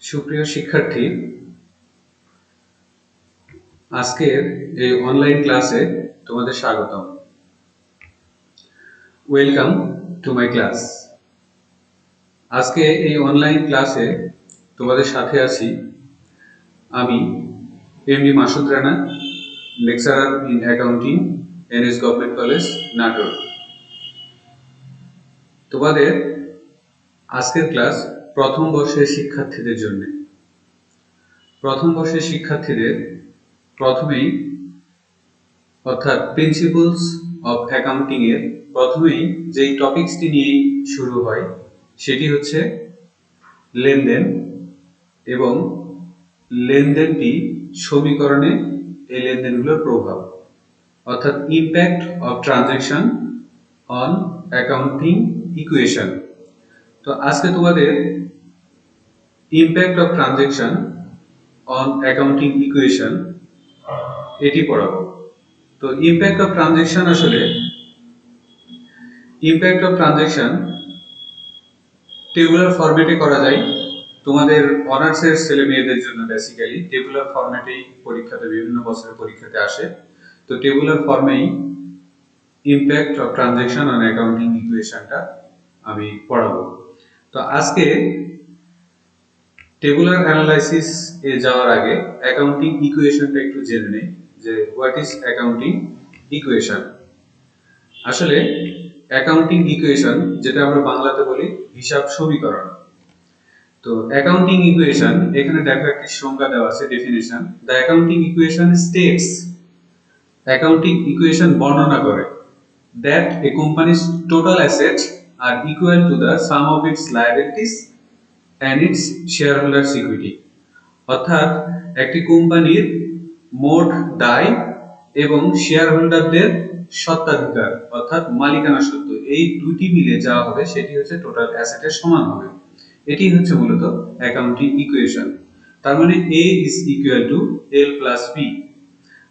সুপ্রিয় শিক্ষার্থী, আজকের এই অনলাইন ক্লাসে তোমাদের স্বাগতম। Welcome to my class. আজকে এই অনলাইন ক্লাসে তোমাদের সাথে আছি আমি MD Masud Rana, lecturer in accounting, NS government college, Natore. তোমাদের আজকের ক্লাস প্রথম বর্ষের শিক্ষার্থীদের জন্য। প্রথম বর্ষের শিক্ষার্থীদের প্রথমেই অর্থাৎ প্রিন্সিপলস অফ অ্যাকাউন্টিং এর প্রথমেই যেই টপিকসটি নিয়ে শুরু হয় সেটি হচ্ছে লেনদেন এবং লেনদেনটি সমীকরণে এই লেনদেনগুলোর প্রভাব, অর্থাৎ impact of transaction on accounting equation. তো আজকে তোমাদের impact of transaction on accounting equation এটি পড়াবো। তো ইম্প্যাক্ট অফ ট্রানজ্যাকশন আসলে ইম্প্যাক্ট অফ ট্রানজ্যাকশন টেবুলার ফরম্যাটে করা যায়। তোমাদের অনার্সের ছেলে মেয়েদের জন্য বেসিক্যালি টেবুলার ফরম্যাটেই পরীক্ষাতে বিভিন্ন বছরের পরীক্ষাতে আসে। তো টেবুলার ফর্মেই impact of transaction on accounting ইকুয়েশনটা আমি পড়াবো। তো আজকে টেবুলার অ্যানালাইসিস এ যাওয়ার আগে অ্যাকাউন্টিং ইকুয়েশনটা একটু জেনে নেই যে হোয়াট ইজ অ্যাকাউন্টিং ইকুয়েশন। আসলে অ্যাকাউন্টিং ইকুয়েশন, যেটা আমরা বাংলাতে বলি হিসাব সমীকরণ। তো অ্যাকাউন্টিং ইকুয়েশন, এখানে দেখো একটি সংজ্ঞা দেওয়া আছে, definition. The accounting equation states, accounting equation বর্ণনা করে that a company's total assets are equal to the sum of its liabilities and its shareholders equity। অর্থাৎ একটি কোম্পানির মোট দায় এবং শেয়ার হোল্ডারদের স্বত্বাধিকার অর্থাৎ মালিকানা সত্ত্ব, এই দুটি মিলে যা হবে সেটি হচ্ছে টোটাল অ্যাসেটের সমান হবে। এটি হচ্ছে মূলত অ্যাকাউন্টিং ইকুয়েশন। তার মানে A is equal to L plus P,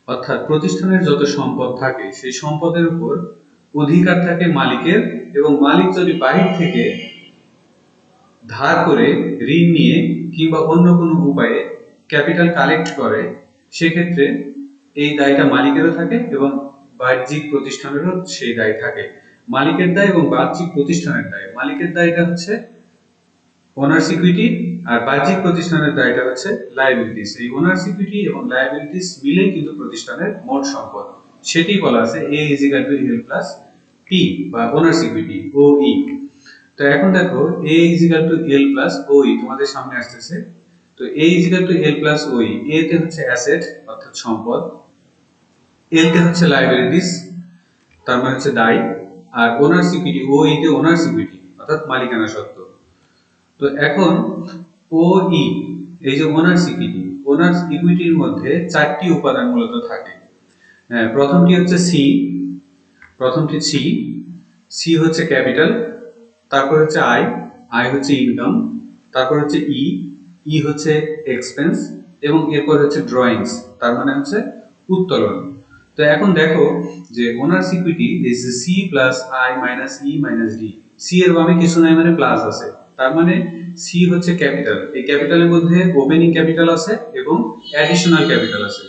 অর্থাৎ প্রতিষ্ঠানের যত সম্পদ থাকে সেই সম্পদের উপর অধিকার থাকে মালিকের, এবং মালিক যদি বাহির থেকে ধার করে ঋণ নিয়ে কিংবা অন্য কোনো উপায়ে ক্যাপিটাল কালেক্ট করে, সেক্ষেত্রে এই দায়টা মালিকেরও থাকে এবং বাহ্যিক প্রতিষ্ঠানেরও সেই দায় থাকে। মালিকের দায় এবং বাহ্যিক প্রতিষ্ঠানের দায়, মালিকের দায়টা হচ্ছে ওনার্স ইকুইটি আর বাহ্যিক প্রতিষ্ঠানের দায়টা হচ্ছে লায়াবিলিটিস। এই ওনার্স ইকুইটি এবং লায়াবিলিটিস মিলেই কিন্তু প্রতিষ্ঠানের মোট সম্পদ, সেটি বলা আছে A is equal to L plus P বা ওনার্স ইকুইটি OE। তো এখন দেখো A is equal to L plus OE তোমাদের সামনে আসতেছে। তো A is equal to L plus OE, A তে হচ্ছে অ্যাসেট অর্থাৎ সম্পদ, L তে হচ্ছে লায়াবিলিটিস তার মানে হচ্ছে দায়, আর ওনার্স ইকুইটি OE তে ওনার্স ইকুইটি অর্থাৎ মালিকানা সত্ত্ব। তো এখন OE, এই যে ওনার্স ইকুইটি, ওনার্স ইকুইটির মধ্যে চারটি উপাদান মূলত থাকে। প্রথমটি হচ্ছে সি হচ্ছে ক্যাপিটাল, তারপর হচ্ছে আই হচ্ছে ইনকাম, তারপর হচ্ছে ই হচ্ছে এক্সপেন্স, এবং এরপর হচ্ছে ড্রয়িংস তার মানে হচ্ছে উত্তোলন। তো এখন দেখো যে owners equity is C plus I minus E minus D. C এর বামে কিছু নাই মানে প্লাস আছে, তার মানে সি হচ্ছে ক্যাপিটাল। এই ক্যাপিটালের মধ্যে ওপেনিং ক্যাপিটাল আছে এবং অ্যাডিশনাল ক্যাপিটাল আছে।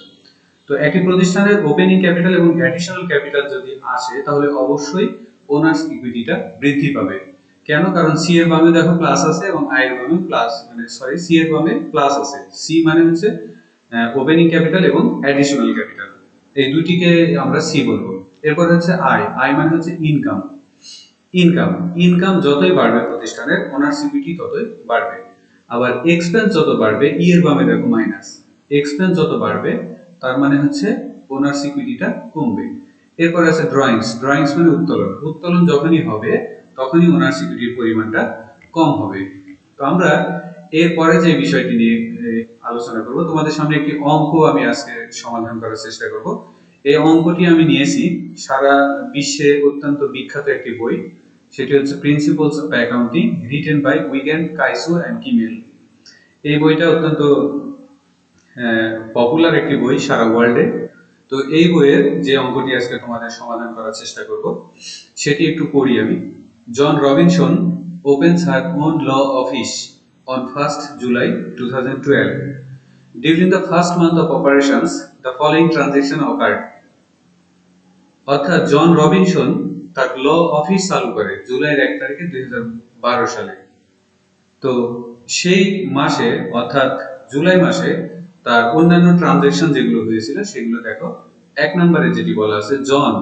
তো একটি প্রতিষ্ঠানের ওপেনিং ক্যাপিটাল এবং অ্যাডিশনাল ক্যাপিটাল যদি আসে তাহলে অবশ্যই ওনার্স ইকুইটিটা বৃদ্ধি পাবে। কেন? কারণ সি এর বামে দেখো প্লাস আছে এবং আই এর বামে প্লাস, মানে সরি সি এর বামে প্লাস আছে। সি মানে হচ্ছে ওপেনিং ক্যাপিটাল এবং অ্যাডিশনাল ক্যাপিটাল, এই দুটিকে আমরা সি বলবো। এরপর হচ্ছে আই মানে হচ্ছে ইনকাম যতই বাড়বে প্রতিষ্ঠানের ওনার্স ইকুইটি ততই বাড়বে। আবার এক্সপেন্স যত বাড়বে, ই এর বামে দেখো মাইনাস, এক্সপেন্স যত বাড়বে তার মানে হচ্ছে ওনার্স ইকুইটিটা কমবে। এরপর আছে ড্রয়িংস মানে উত্তোলন যখনই হবে তখনই ওনার্স ইকুইটির পরিমাণটা কম হবে। তো আমরা এরপরে যে বিষয়টি নিয়ে আলোচনা করব, তোমাদের সামনে একটি অঙ্ক আমি আজকে সমাধান করার চেষ্টা করব। এই অঙ্কটি আমি নিয়েছি সারা বিশ্বে অত্যন্ত বিখ্যাত একটি বই, সেটি হচ্ছে principles of accounting, written by Weygandt, Kieso and Kimmel. এই বইটা অত্যন্ত পপুলার একটি বই সারা ওয়ার্ল্ডে। তো এই বইয়ের যে অঙ্কটি আজকে তোমাদের সমাধান করার চেষ্টা করব সেটি একটু পড়ি আমি। জন Robinson opens her own law office on 1st July 2012. During the first month of operations, the following transaction occurred. অর্থাৎ জন রবিনসন তার ল অফিস চালু করে জুলাইয়ের 1 তারিখে 2012 সালে। তো সেই মাসে অর্থাৎ জুলাই মাসে তার অন্যান্য ট্রানজাকশন যেগুলো হয়েছিল সেগুলো দেখো। 1 নম্বরে যেটি বলা আছে, জন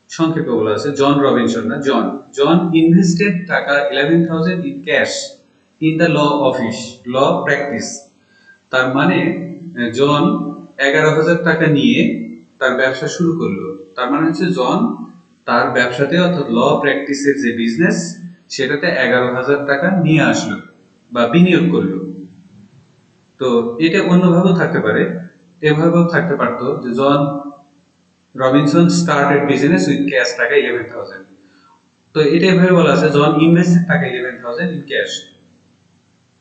সংক্ষেপে বলা আছে, জন রবিনসন না, জন invested taka 11,000 in cash in the law office, law practice. তার মানে জন 11,000 টাকা নিয়ে তার ব্যবসা শুরু করলো। তার মানে হচ্ছে জন তার ব্যবসাতে অর্থাৎ ল প্র্যাকটিসের যে বিজনেস সেটাতে 11,000 টাকা নিয়ে আসলো বা বিনিয়োগ করলো। তো এটা অন্যভাবেও থাকতে পারে, এভাবেও থাকতে পারতো যে John Robinson started business with cash টাকা 11,000। তো এটা এভাবে বলা আছে, জন invested taka 11,000 in cash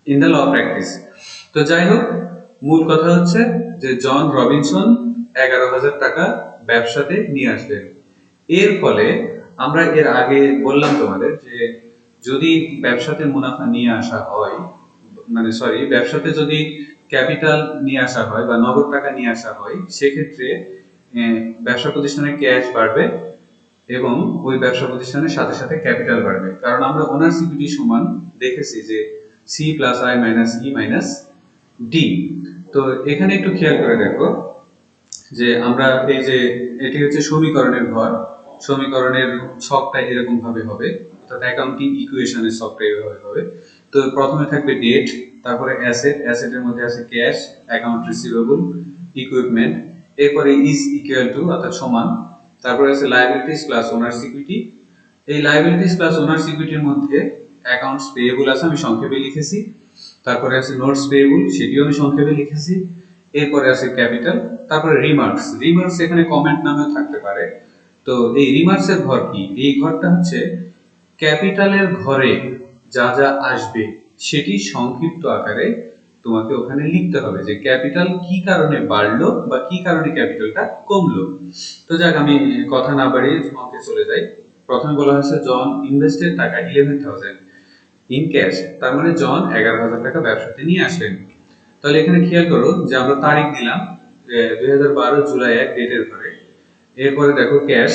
in the law practice. তো যাই হোক, মূল কথা হচ্ছে যে জন রবিনসন 11,000 টাকা ব্যবসাতে নিয়ে আসলেন। এর ফলে আমরা এর আগে বললাম তোমাদের যে যদি ব্যবসাতে মুনাফা নিয়ে আসা হয়, মানে সরি, ব্যবসাতে যদি ক্যাপিটাল নিয়ে আসা হয় বা নগদ টাকা নিয়ে আসা হয়, সেক্ষেত্রে ব্যবসা প্রতিষ্ঠানের ক্যাশ বাড়বে এবং ওই ব্যবসা প্রতিষ্ঠানের সাথে সাথে ক্যাপিটাল বাড়বে। কারণ আমরা ওনার্স ইকুইটি সমান দেখেছি যে C plus I minus E minus D. তো এখানে একটু খেয়াল করে দেখো যে আমরা এই যে এটি হচ্ছে সমীকরণের ঘর, সমীকরণের ছকটা এরকম ভাবে হবে, অর্থাৎ অ্যাকাউন্টিং ইকুয়েশনের ছকটা এইভাবে হবে। তো প্রথমে থাকবে ডেট, তারপরে অ্যাসেট, অ্যাসেটের মধ্যে আছে ক্যাশ, অ্যাকাউন্ট রিসিভেবল, ইকুইপমেন্ট, এরপরে ইজ ইকুয়াল টু অর্থাৎ সমান, তারপরে আছে লায়াবিলিটিস প্লাস ওনার্স ইকুইটি। এই লায়াবিলিটিস প্লাস ওনার্স ইকুইটির মধ্যে অ্যাকাউন্টস পেয়েবল আছে, আমি সংক্ষেপে লিখেছি। তারপরে আছে নোটস পেয়েবল, সেটিও আমি সংক্ষেপে লিখেছি। এরপরে আছে ক্যাপিটাল, তারপরে রিমার্কস। রিমার্কস এখানে কমেন্ট নামেও থাকতে পারে। তো এই রিমার্কস এর ঘর কি? এই ঘরটা হচ্ছে ক্যাপিটালের ঘরে যা যা আসবে সেটি সংক্ষিপ্ত আকারে তোমাকে ওখানে লিখতে হবে যে ক্যাপিটাল কি কারণে বাড়লো বা কি কারণে ক্যাপিটালটা কমলো। তো যাক, আমি কথা না বাড়িয়ে অঙ্কে চলে যাই। প্রথমে বলা হয়েছে জন ইনভেস্টেড টাকা 11,000 ইন ক্যাশ, তার মানে জন 11,000 টাকা ব্যবসাতে নিয়ে আসলেন। তাহলে এখানে খেয়াল করো যে আমরা তারিখ দিলাম 2012 জুলাই 1 ডেটের ঘরে। এরপরে দেখো ক্যাশ,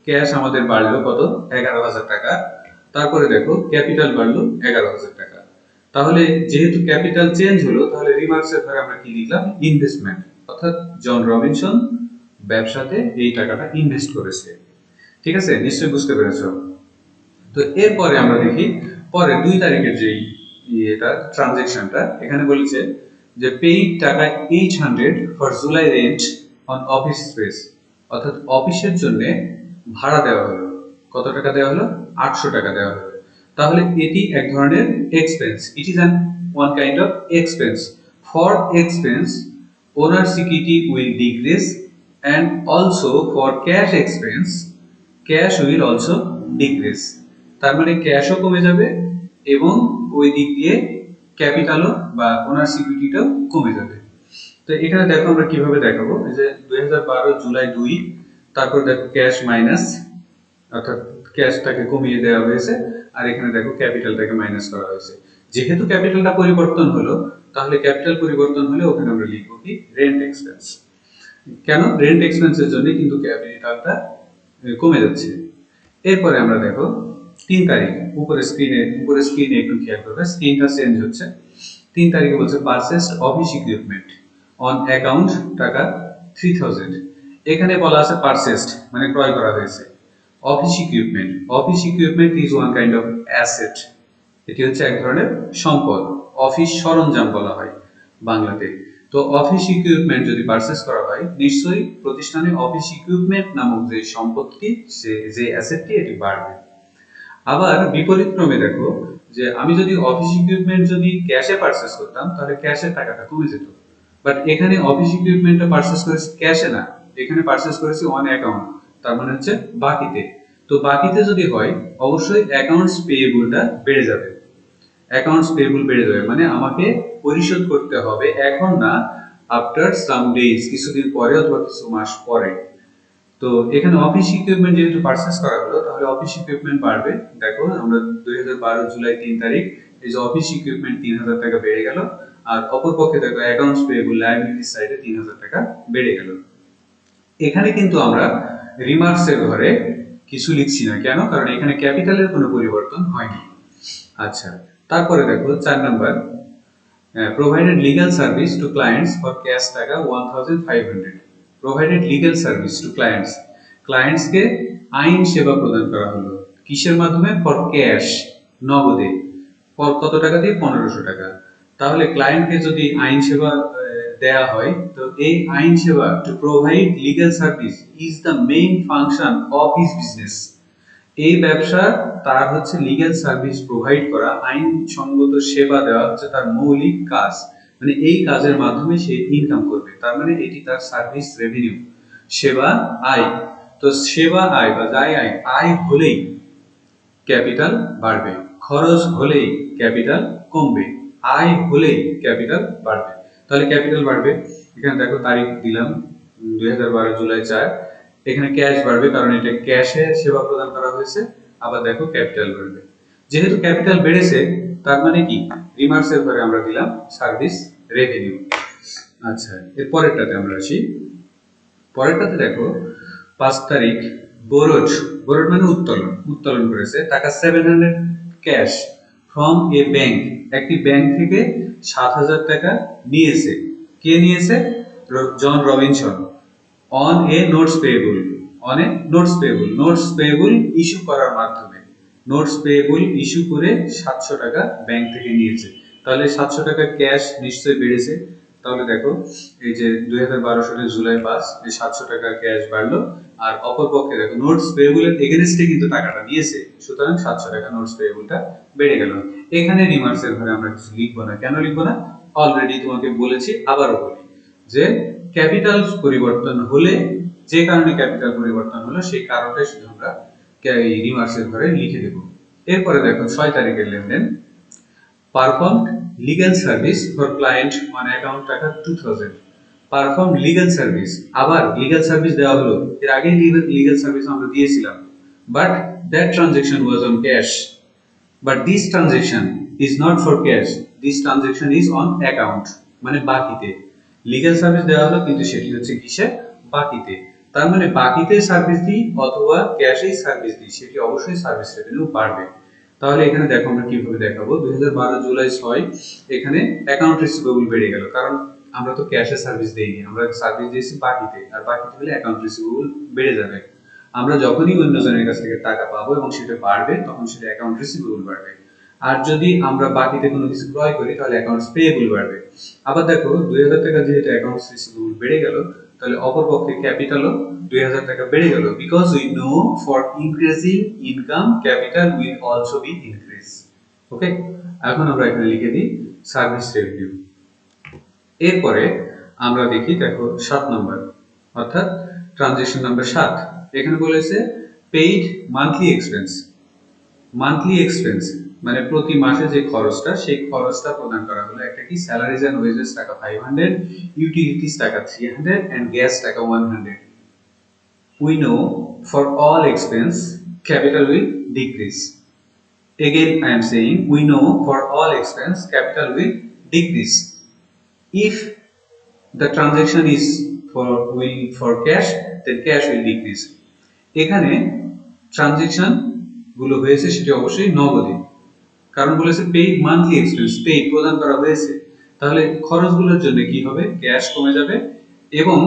ক্যাশ আমাদের বাড়লো কত? 11,000 টাকা। তারপরে দেখো ক্যাপিটাল বাড়লো 11,000 টাকা। তাহলে যেহেতু ক্যাপিটাল চেঞ্জ হলো, তাহলে রিমার্কস এর ঘরে আমরা কি লিখলাম? ইনভেস্টমেন্ট, অর্থাৎ জন রবিনসন ব্যবসাতে এই টাকাটা ইনভেস্ট করেছে। ঠিক আছে, নিশ্চয়ই বুঝতে পেরেছো। তো এরপরে আমরা দেখি পরে 2 তারিখের যেই এটা ট্রানজাকশনটা, এখানে বলেছে যে পেইড টাকা 800 for July rent on office space, অর্থাৎ অফিসের জন্য ভাড়া দেওয়া হলো। কত টাকা দেওয়া হলো? 800 টাকা দেওয়া হলো। তাহলে এটি এক ধরনের expense, it is an one kind of expense. For expense owners equity will decrease and also for cash expense cash will also decrease। তার মানে ক্যাশও কমে যাবে এবং ওই দিক দিয়ে ক্যাপিটালও বা ওনার সিকিউরিটিটাও কমে যাবে। তো এখানে দেখো আমরা কিভাবে দেখাবো, এই যে 2012 জুলাই 2, তারপর দেখো ক্যাশ মাইনাস, অর্থাৎ ক্যাশটাকে কমিয়ে দেওয়া হয়েছে, আর এখানে দেখো ক্যাপিটালটাকে মাইনাস করা হয়েছে। যেহেতু ক্যাপিটালটা পরিবর্তন হলো, তাহলে ক্যাপিটাল পরিবর্তন হলে ওখানে আমরা লিখবো কি? Rent expense. কেন? রেন্ট এক্সপেন্সের জন্য কিন্তু ক্যাপিটালটা কমে যাচ্ছে। এরপরে আমরা দেখো 3 তারিখ, উপরে স্ক্রিনে একটু খেয়াল করবে, স্ক্রিনটা চেঞ্জ হচ্ছে। 3 তারিখে বলছে purchased office equipment on account টাকা 3,000। এখানে বলা আছে পারচেজড মানে ক্রয় করা হয়েছে। Office equipment, office equipment is one kind of asset, এটি হচ্ছে এক ধরনের সম্পদ। অফিস সরঞ্জাম বলা হয় বাংলাতে। তো অফিস ইকুইপমেন্ট যদি পারচেজ করা হয়, নিশ্চয়ই প্রতিষ্ঠানে অফিস ইকুইপমেন্ট নামক যে সম্পত্তি, যে অ্যাসেটটি, এটি বাড়বে। আবার বিপরীত ক্রমে দেখো যে আমি যদি অফিস ইকুইপমেন্ট যদি ক্যাশে পারচেজ করতাম, তাহলে ক্যাশের টাকাটা কমে যেত। বাট এখানে অফিস ইকুইপমেন্টটা পারচেজ করেছি ক্যাশে না, এখানে পারচেজ করেছি অন অ্যাকাউন্ট, তার মানে হচ্ছে বাকিতে। তো বাকিতে যদি হয়, অবশ্যই অ্যাকাউন্টস পেয়েবলটা বেড়ে যাবে। অ্যাকাউন্টস পেয়েবল বেড়ে যাবে মানে আমাকে পরিশোধ করতে হবে এখন না, আফটার সাম ডেজ, কিছুদিন পরে অথবা কিছু মাস পরে। তো এখানে অফিস ইকুইপমেন্ট যেহেতু পারচেজ করা হলো, তাহলে অফিস ইকুইপমেন্ট বাড়বে। দেখো আমরা 2012 জুলাই 3 তারিখ এই যে অফিস ইকুইপমেন্ট 3000 টাকা বেড়ে গেল, আর অপর পক্ষে দেখো অ্যাকাউন্টস পেয়েবল লায়াবিলিটিস সাইডে 3000 টাকা বেড়ে গেল। এখানে কিন্তু আমরা রিমার্কসের ঘরে কিছু লিখছি না, কেন? কারণ এখানে ক্যাপিটালের কোনো পরিবর্তন হয়নি। আচ্ছা, তারপরে দেখো 4 number, provided legal service to clients for cash টাকা 1500, provided legal service to clients, clients কে আইন সেবা প্রদান করা হলো কিসের মাধ্যমে? ফর ক্যাশ, নগদে। কত টাকা দিয়ে? 1500 টাকা। তাহলে ক্লায়েন্টকে যদি আইন সেবা দেয়া হয়, তো এই আইন সেবা to provide legal service is the main function of his business. এই ব্যবসা তার হচ্ছে লিগ্যাল সার্ভিস প্রোভাইড করা, আইনসঙ্গত সেবা দেওয়া হচ্ছে তার মৌলিক কাজ। মানে এই কাজের মাধ্যমে সে ইনকাম করবে, তার মানে এটি তার সার্ভিস রেভিনিউ, সেবা আয়। তো সেবা আয় বা যাই আয়, আয় হলেই ক্যাপিটাল বাড়বে, খরচ হলেই ক্যাপিটাল কমবে, আয় হলেই ক্যাপিটাল বাড়বে। তাহলে ক্যাপিটাল বাড়বে, এখানে দেখো তারিখ দিলাম 2012 জুলাই 4। এখানে ক্যাশ বাড়বে কারণ এটা ক্যাশে সেবা প্রদান করা হয়েছে। আবার দেখো ক্যাপিটাল বাড়বে, যেহেতু ক্যাপিটাল বেড়েছে তার মানে কি? রিমার্কসের ঘরে আমরা দিলাম সার্ভিস রেভিনিউ। আচ্ছা, এর পরেরটাতে আমরা আসি। পরেরটাতে দেখো 5 তারিখ, বোরোড, বোরোড মানে উত্তোলন, উত্তোলন করেছে টাকা 700 ক্যাশ ফ্রম এ ব্যাংক, একটি ব্যাংক থেকে 7000 টাকা নিয়েছে। কে নিয়েছে? John Robinson. On a notes payable, on a notes payable, notes payable issue করার মাধ্যমে, নোটস পেয়েবল ইস্যু করে 700 টাকা ব্যাংক থেকে নিয়েছে। তাহলে 700 টাকা ক্যাশ নিশ্চয়ই বেড়েছে। তাহলে দেখো এই যে 2012 সালের জুলাই 5, এই 700 টাকা ক্যাশ বাড়লো, আর অপর পক্ষে দেখো নোটস পেয়েবলের এগেইনস্টে কিন্তু টাকাটা নিয়েছে, সুতরাং 700 টাকা নোটস পেয়েবলটা বেড়ে গেল। এখানে রিমার্কসের ঘরে আমরা কিছু লিখবো না, কেন লিখবো না? অলরেডি তোমাকে বলেছি, আবারও বলি যে ক্যাপিটাল পরিবর্তন হলে, যে কারণে ক্যাপিটাল পরিবর্তন হলো সেই কারণটা শুধু আমরা রিমার্কসের ঘরে লিখে দেব। এরপরে দেখো 6 তারিখের লেনদেন, performed legal service for client on account টাকা 2000, পারফর্মড লিগ্যাল সার্ভিস, আবার লিগ্যাল সার্ভিস দেওয়া হলো। এর আগে লিগ্যাল সার্ভিস আমরা দিয়েছিলাম, but that transaction was on cash, but this transaction is not for cash, this transaction is on account, মানে বাকিতে। লিগ্যাল সার্ভিস দেওয়া হলো কিন্তু সেটি হচ্ছে কিসে? বাকিতে। তার মানে বাকিতে সার্ভিস দিই অথবা ক্যাশেই সার্ভিস দিই, সেটি অবশ্যই সার্ভিস রেভিনিউ বাড়বে। তাহলে এখানে দেখো আমরা কিভাবে দেখাবো। 2012 জুলাই 6 এখানে অ্যাকাউন্ট রিসিভেবল বেড়ে গেল, কারণ আমরা তো ক্যাশে সার্ভিস দেইনি, আমরা সার্ভিস দিয়েছি বাকিতে, আর বাকিতে হলে অ্যাকাউন্ট রিসিভেবল বেড়ে যাবে। আমরা যখনই অন্যজনের কাছ থেকে টাকা পাবো এবং সেটা বাড়বে, তখন সেটা অ্যাকাউন্ট রিসিভেবল বাড়বে। আর যদি আমরা বাকিতে কোনো কিছু ক্রয় করি তাহলে অ্যাকাউন্টস পেয়েবল বাড়বে। আবার দেখো 2000 টাকা যেহেতু অ্যাকাউন্টস রিসিভেবল বেড়ে গেল, তাহলে অপর পক্ষে ক্যাপিটালও 2000 টাকা বেড়ে গেল, because we know for increasing income capital will also be increase. Okay, এখন আমরা এখানে লিখে দিই সার্ভিস রেভিনিউ। এরপরে আমরা দেখি, দেখো 7 নম্বর, অর্থাৎ ট্রানজাকশন নাম্বার 7। এখানে বলেছে paid monthly expense, monthly expense মানে প্রতি মাসে যে খরচটা, সেই খরচটা প্রদান করা হলো। একটা কি? স্যালারিজ এন্ড ওয়েজেস টাকা 500, ইউটিলিটিস টাকা 300 এন্ড গ্যাস টাকা 100। We know for all expense capital will decrease. Again I am saying we know for all expense capital will decrease. If the transaction is for cash, then cash will decrease. এখানে transaction গুলো হয়েছে সেটি অবশ্যই নগদে, কারণ বলেছে paid monthly expense, paid প্রদান করা হয়েছে। তাহলে খরচগুলোর জন্য কি হবে? ক্যাশ কমে যাবে, এবং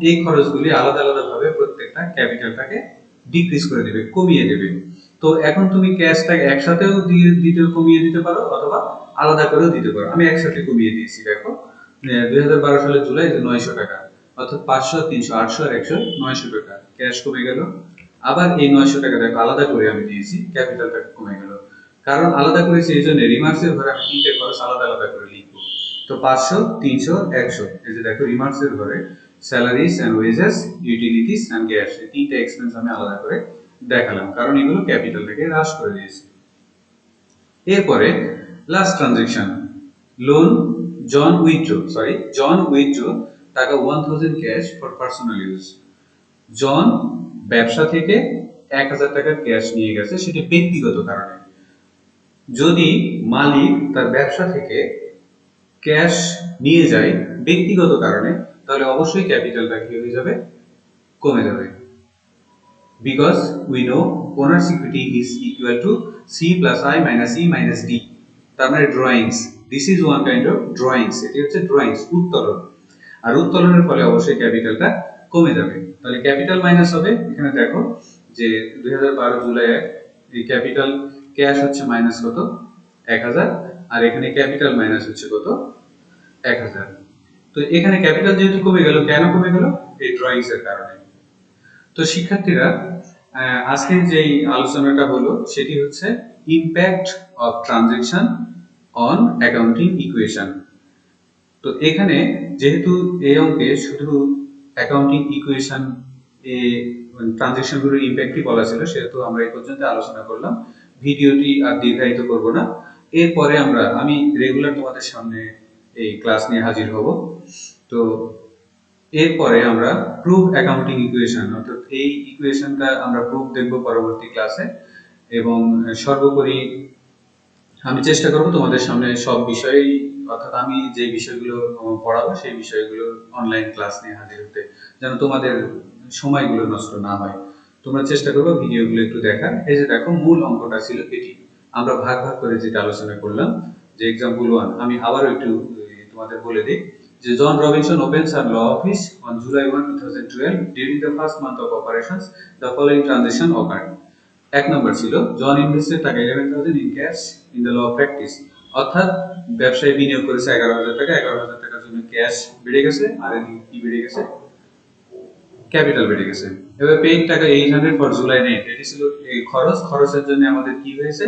এই খরচগুলি আলাদা আলাদা ভাবে প্রত্যেকটা ক্যাপিটালটাকে ডিক্রিজ করে দেবে, কমিয়ে দেবে। তো এখন তুমি ক্যাশটাকে একসাথেও কমিয়ে দিতে পারো অথবা আলাদা করেও দিতে পারো। আমি একসাথে কমিয়ে দিয়েছি। দেখো 2012 সালের জুলাই 900 টাকা, অর্থাৎ 500, 300, 800 আর 100, 900 টাকা ক্যাশ কমে গেল। আবার এই 900 টাকা দেখো আলাদা করে আমি দিয়েছি, ক্যাপিটালটা কমে গেল। কারণ আলাদা করেছি এই জন্য রিমার্কসের ঘরে আমি তিনটে খরচ আলাদা আলাদা করে লিখবো। তো 500, 300, 100, এই যে দেখো রিমার্কসের ঘরে salaries and wages, utilities and gas, এই তিনটে এক্সপেন্স আমি আলাদা করে দেখালাম, কারণ এগুলো ক্যাপিটালটাকে হ্রাস করে দিয়েছে। এরপরে লাস্ট ট্রানজাকশন, লোন জন উইথড্র টাকা 1000 ক্যাশ ফর পার্সোনাল ইউজ। জন ব্যবসা থেকে 1000 টাকা ক্যাশ নিয়ে গেছে, সেটি ব্যক্তিগত কারণে। যদি মালিক তার ব্যবসা থেকে ক্যাশ নিয়ে যায় ব্যক্তিগত কারণে, তাহলে অবশ্যই ক্যাপিটালটা কি হয়ে যাবে, কমে যাবে। Because we know owners equity is equal to C plus I minus E minus D. তার মানে drawings, this is one kind of drawings, এটি হচ্ছে ড্রয়িংস, উত্তোলন। আর উত্তোলনের ফলে অবশ্যই ক্যাপিটালটা কমে যাবে। তাহলে ক্যাপিটাল মাইনাস হবে, এখানে দেখো যে 2012 জুলাই এই ক্যাপিটাল ক্যাশ হচ্ছে মাইনাস কত, 1000, আর এখানে ক্যাপিটাল মাইনাস হচ্ছে কত, 1000। তো এখানে ক্যাপিটাল যেহেতু কমে গেল, কেন কমে গেল, এই ড্রয়িংস এর কারণে। তো শিক্ষার্থীরা, আজকের যেই আলোচনাটা হলো সেটি হচ্ছে impact of transaction on accounting equation. তো এখানে যেহেতু এই অঙ্কে শুধু অ্যাকাউন্টিং ইকুয়েশন এ ট্রানজাকশন গুলোর ইমপ্যাক্টই বলা ছিল, সেহেতু আমরা এই পর্যন্ত আলোচনা করলাম। ভিডিওটি আর দীর্ঘায়িত করব না। এরপরে আমি রেগুলার তোমাদের সামনে এই ক্লাস নিয়ে হাজির হব। তো এরপরে আমরা প্রুফ অ্যাকাউন্টিং ইকুয়েশন, অর্থাৎ এই ইকুয়েশনটা আমরা প্রুফ দেখব পরবর্তী ক্লাসে। এবং সর্বোপরি আমি চেষ্টা করব তোমাদের সামনে সব বিষয়ই, অর্থাৎ আমি যে বিষয়গুলো পড়াবো সেই বিষয়গুলো অনলাইন ক্লাস নিয়ে হাজির হতে, যেন তোমাদের সময়গুলো নষ্ট না হয়। তোমরা চেষ্টা করবে ভিডিওগুলো একটু দেখার। এই যে দেখো, মূল অঙ্কটা ছিল এটি, আমরা ভাগ ভাগ করে যেটা আলোচনা করলাম। যে এক্সাম্পল 1 আমি আবারও একটু তোমাদের বলে দিই, যে John Robinson opens a law office on July 1, 2012. During the first month of operations, the following transaction occurred. এক নম্বর ছিল জন invested taka 11,000 in cash in the law practice, অর্থাৎ ব্যবসায় বিনিয়োগ করেছে 11,000 টাকা, 11,000 টাকার জন্য ক্যাশ বেড়ে গেছে, আর এদিকে কি বেড়ে গেছে, ক্যাপিটাল বেড়ে গেছে। এবার পেইড টাকা 800 ফর জুলাই নেট, এটি ছিল এই খরচ, খরচের জন্য আমাদের কি হয়েছে,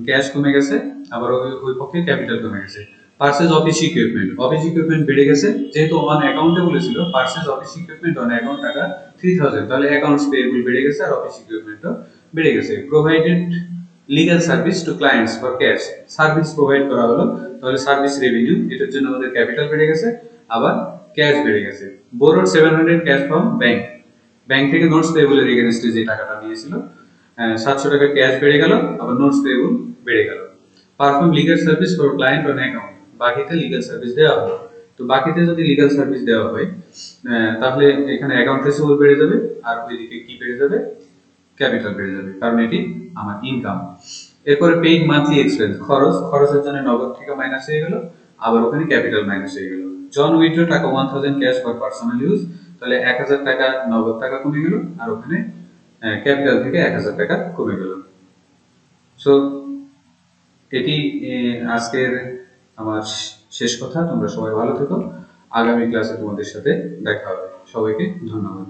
ক্যাশ কমে গেছে, আবার ওই পক্ষে ক্যাপিটাল কমে গেছে। Purchase office equipment, office equipment বেড়ে গেছে, যেহেতু অন অ্যাকাউন্টে বলেছিল purchase office equipment on account টাকা 3000, তাহলে অ্যাকাউন্টস পেয়েবল বেড়ে গেছে আর অফিস ইকুইপমেন্টও বেড়ে গেছে। Provided legal service to clients for cash, service provide করা হলো, তাহলে সার্ভিস রেভিনিউ, এটার জন্য আমাদের ক্যাপিটাল বেড়ে গেছে, আবার ক্যাশ বেড়ে গেছে। Borrowed 700 cash from bank, bank থেকে নোটস পেয়েবল এর এগেইনস্টে যে টাকাটা নিয়েছিল, 700 টাকা ক্যাশ বেড়ে গেল, আবার নোটস পেয়েবল বেড়ে গেল। Perform legal service for client on account, বাকিতে লিগ্যাল সার্ভিস দেওয়া হলো। তো বাকিতে যদি লিগ্যাল সার্ভিস দেওয়া হয়, তাহলে এখানে অ্যাকাউন্ট রিসিভেবল বেড়ে যাবে, আর ওইদিকে কি বেড়ে যাবে, ক্যাপিটাল বেড়ে যাবে, কারণ এটি আমার ইনকাম। এরপরে পেইড মান্থলি এক্সপেন্স, খরচ, খরচের জন্য নগদ থেকে মাইনাস হয়ে গেল, আবার ওখানে ক্যাপিটাল মাইনাস হয়ে গেল। জন উইথড্র টাকা 1000 ক্যাশ ফর পার্সোনাল ইউজ, তাহলে 1000 টাকা নগদ টাকা কমে গেল, আর ওখানে ক্যাপিটাল থেকে 1000 টাকা কমে গেল। সো এটি আজকের আমার শেষ কথা। তোমরা সবাই ভালো থেকো, আগামী ক্লাসে তোমাদের সাথে দেখা হবে। সবাইকে ধন্যবাদ।